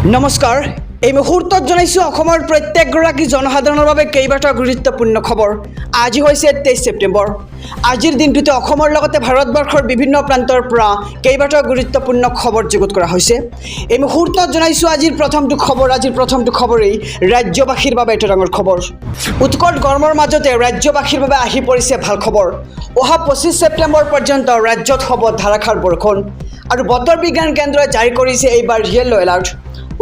নমস্কাৰ এই মুহূৰ্তত জনাইছোঁ অসমৰ প্ৰত্যেকগৰাকী জনসাধাৰণৰ বাবে কেইবাটাও গুৰুত্বপূৰ্ণ খবৰ। আজি হৈছে 23 ছেপ্টেম্বৰ। আজিৰ দিনটোতে অসমৰ লগতে ভাৰতবৰ্ষৰ বিভিন্ন প্ৰান্তৰ পৰা কেইবাটাও গুৰুত্বপূৰ্ণ খবৰ যুগুত কৰা হৈছে। এই মুহূৰ্তত জনাইছোঁ আজিৰ প্ৰথমটো খবৰেই ৰাজ্যবাসীৰ বাবে এটা ডাঙৰ খবৰ। উৎকট গৰমৰ মাজতে ৰাজ্যবাসীৰ বাবে আহি পৰিছে ভাল খবৰ। অহা 25 ছেপ্টেম্বৰ পৰ্যন্ত ৰাজ্যত হ'ব ধাৰাসাৰ বৰষুণ আৰু বতৰ বিজ্ঞান কেন্দ্ৰই জাৰি কৰিছে এইবাৰ য়েলো এলাৰ্ট।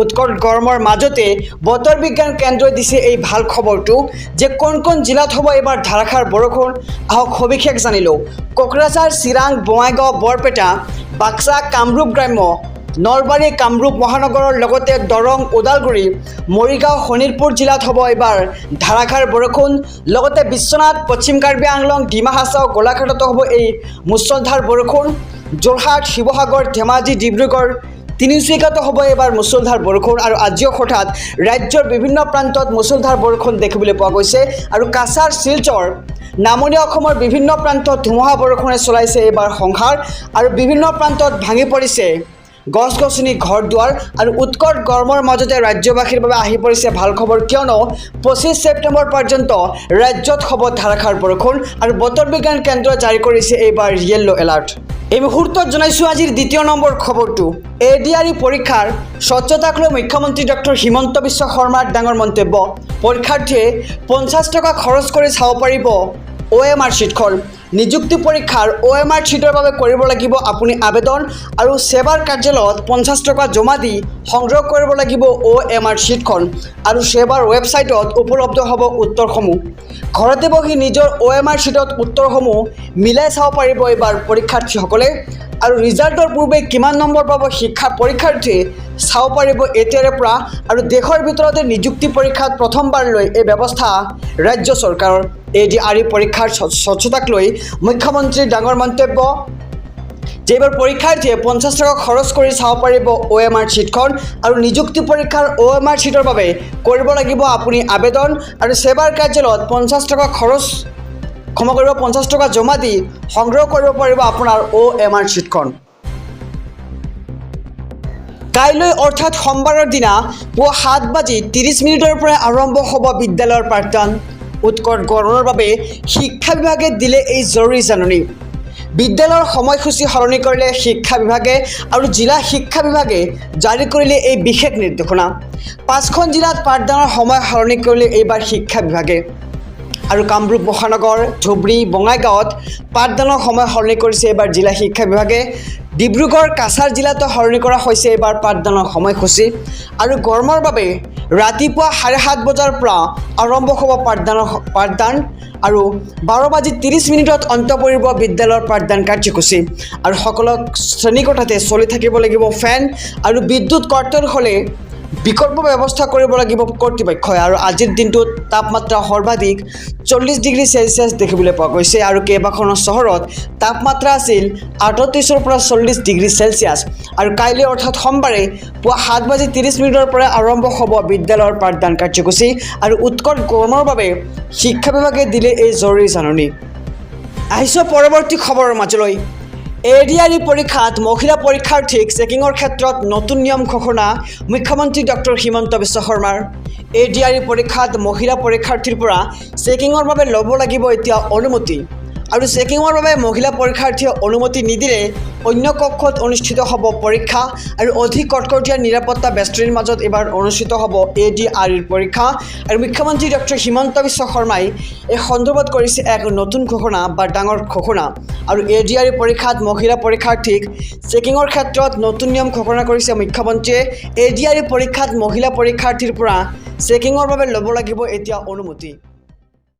উৎকট গৰমৰ মাজতে বতৰ বিজ্ঞান কেন্দ্ৰই দিছে এই ভাল খবৰটো যে কোন জিলাত হ'ব এইবাৰ ধাৰাসাৰ বৰষুণ। আহক সবিশেষ জানি লওঁ। কোকৰাঝাৰ, চিৰাং, বঙাইগাঁও, বৰপেটা, বাক্সা, কামৰূপ গ্ৰাম্য, নলবাৰী, কামৰূপ মহানগৰৰ লগতে দৰং, ওদালগুৰি, মৰিগাঁও, শোণিতপুৰ জিলাত হ'ব এইবাৰ ধাৰাসাৰ বৰষুণ। লগতে বিশ্বনাথ, পশ্চিম কাৰ্বি আংলং, ডিমা হাছাও, গোলাঘাটতো হ'ব এই মুছলধাৰ বৰষুণ। যোৰহাট, শিৱসাগৰ, ধেমাজি, ডিব্ৰুগড়, তিনিচুকীয়াতো হ'ব এইবাৰ মুছলধাৰ বৰষুণ আৰু আজিও হঠাৎ ৰাজ্যৰ বিভিন্ন প্ৰান্তত মুছলধাৰ বৰষুণ দেখিবলৈ পোৱা গৈছে। আৰু কাছাৰ, শিলচৰ, নামনি অসমৰ বিভিন্ন প্ৰান্তত ধুমুহা বৰষুণে চলাইছে এইবাৰ সংসাৰ আৰু বিভিন্ন প্ৰান্তত ভাঙি পৰিছে গছ-গছনি, ঘৰ দুৱাৰ আৰু উৎকট গৰমৰ মাজতে ৰাজ্যবাসীৰ বাবে আহি পৰিছে ভাল খবৰ, কিয়নো 25 ছেপ্টেম্বৰ পৰ্যন্ত ৰাজ্যত হ'ব ধাৰাসাৰ বৰষুণ আৰু বতৰ বিজ্ঞান কেন্দ্ৰই জাৰি কৰিছে এইবাৰ য়েলো এলাৰ্ট। এই মুহূৰ্তত জনাইছোঁ আজিৰ দ্বিতীয় নম্বৰ খবৰটো। ADRE পৰীক্ষাৰ স্বচ্ছতাক লৈ মুখ্যমন্ত্ৰী ডক্টৰ হিমন্ত বিশ্ব শৰ্মাৰ ডাঙৰ মন্তব্য। পৰীক্ষাৰ্থীয়ে 50 টকা খৰচ কৰি চাব পাৰিব OMR শ্বীটখন। নিযুক্তি পৰীক্ষাৰ OMR শ্বীটৰ বাবে কৰিব লাগিব আপুনি আবেদন আৰু সেৱাৰ কাৰ্যালয়ত 50 টকা জমা দি সংগ্ৰহ কৰিব লাগিব OMR শ্বীটখন আৰু সেৱাৰ ৱেবছাইটত উপলব্ধ হ'ব উত্তৰসমূহ। ঘৰতে বহি নিজৰ OMR শ্বীটত উত্তৰসমূহ মিলাই চাব পাৰিব এইবাৰ পৰীক্ষাৰ্থীসকলে আৰু ৰিজাল্টৰ পূৰ্বে কিমান নম্বৰ পাব পৰীক্ষাৰ্থীয়ে চাব পাৰিব এতিয়াৰে পৰা। আৰু দেশৰ ভিতৰতে নিযুক্তি পৰীক্ষাত প্ৰথমবাৰলৈ এই ব্যৱস্থা ৰাজ্য চৰকাৰৰ। ADRE পৰীক্ষাৰ স্বচ্ছতাক লৈ মুখ্যমন্ত্ৰীৰ ডাঙৰ মন্তব্য যে এইবাৰ পৰীক্ষাৰ্থীয়ে 50 টকা খৰচ কৰি চাব পাৰিব OMR শ্বীটখন আৰু নিযুক্তি পৰীক্ষাৰ OMR শ্বীটৰ বাবে কৰিব লাগিব আপুনি আবেদন আৰু সেৱাৰ কাৰ্যালয়ত 50 টকা জমা দি সংগ্ৰহ কৰিব পাৰিব আপোনাৰ OMR শ্বীটখন। কাইলৈ অৰ্থাৎ সোমবাৰৰ দিনা পুৱা 7:30 পৰা আৰম্ভ হ'ব বিদ্যালয়ৰ পাঠদান। উৎকট গৰমৰ বাবে শিক্ষা বিভাগে দিলে এই জৰুৰী জাননী। বিদ্যালয়ৰ সময়সূচী সলনি কৰিলে শিক্ষা বিভাগে আৰু জিলা শিক্ষা বিভাগে জাৰি কৰিলে এই বিশেষ নিৰ্দেশনা। 5খন জিলাত পাঠদানৰ সময় সলনি কৰিলে এইবাৰ শিক্ষা বিভাগে আৰু কামৰূপ মহানগৰ, ধুবুৰী, বঙাইগাঁৱত পাঠদানৰ সময় সলনি কৰিছে এইবাৰ জিলা শিক্ষা বিভাগে। ডিব্ৰুগড়, কাছাৰ জিলাতো সলনি কৰা হৈছে এইবাৰ পাঠদানৰ সময়সূচী আৰু গৰমৰ বাবে ৰাতিপুৱা 7:30 বজাৰ পৰা আৰম্ভ হ'ব পাঠদান আৰু 12:30 অন্ত পৰিব বিদ্যালয়ৰ পাঠদান কাৰ্যসূচী আৰু সকলো শ্ৰেণীকোঠাতে চলি থাকিব লাগিব ফেন আৰু বিদ্যুৎ কৰ্তন হ'লে বিকল্প ব্যৱস্থা কৰিব লাগিব কৰ্তৃপক্ষই। আৰু আজিৰ দিনটোত তাপমাত্ৰা সৰ্বাধিক 40 ডিগ্ৰী চেলছিয়াছ দেখিবলৈ পোৱা গৈছে আৰু কেইবাখনো চহৰত তাপমাত্ৰা আছিল 38 পৰা 40 ডিগ্ৰী চেলছিয়াছ। আৰু কাইলৈ অৰ্থাৎ সোমবাৰে পুৱা 7:30 পৰা আৰম্ভ হ'ব বিদ্যালয়ৰ পাঠদান কাৰ্যসূচী আৰু উৎকট গৰমৰ বাবে শিক্ষা বিভাগে দিলে এই জৰুৰী জাননী। আহিছোঁ পৰৱৰ্তী খবৰৰ মাজলৈ। ADRE পৰীক্ষাত মহিলা পৰীক্ষাৰ্থীক চেকিঙৰ ক্ষেত্ৰত নতুন নিয়ম ঘোষণা মুখ্যমন্ত্ৰী ডক্টৰ হিমন্ত বিশ্ব শৰ্মাৰ। ADRE পৰীক্ষাত মহিলা পৰীক্ষাৰ্থীৰ পৰা চেকিঙৰ বাবে ল'ব লাগিব এতিয়া অনুমতি আৰু চেকিঙৰ বাবে মহিলা পৰীক্ষাৰ্থীয়ে অনুমতি নিদিলে অন্য কক্ষত অনুষ্ঠিত হ'ব পৰীক্ষা আৰু অধিক কটকটীয়া নিৰাপত্তা বেষ্টনীৰ মাজত এইবাৰ অনুষ্ঠিত হ'ব ADRE পৰীক্ষা। আৰু মুখ্যমন্ত্ৰী ডক্টৰ হিমন্ত বিশ্ব শৰ্মাই এই সন্দৰ্ভত কৰিছে এক নতুন ঘোষণা বা ডাঙৰ ঘোষণা আৰু ADRE পৰীক্ষাত মহিলা পৰীক্ষাৰ্থীক চেকিঙৰ ক্ষেত্ৰত নতুন নিয়ম ঘোষণা কৰিছে মুখ্যমন্ত্ৰীয়ে। ADRE পৰীক্ষাত মহিলা পৰীক্ষাৰ্থীৰ পৰা চেকিঙৰ বাবে ল'ব লাগিব এতিয়া অনুমতি।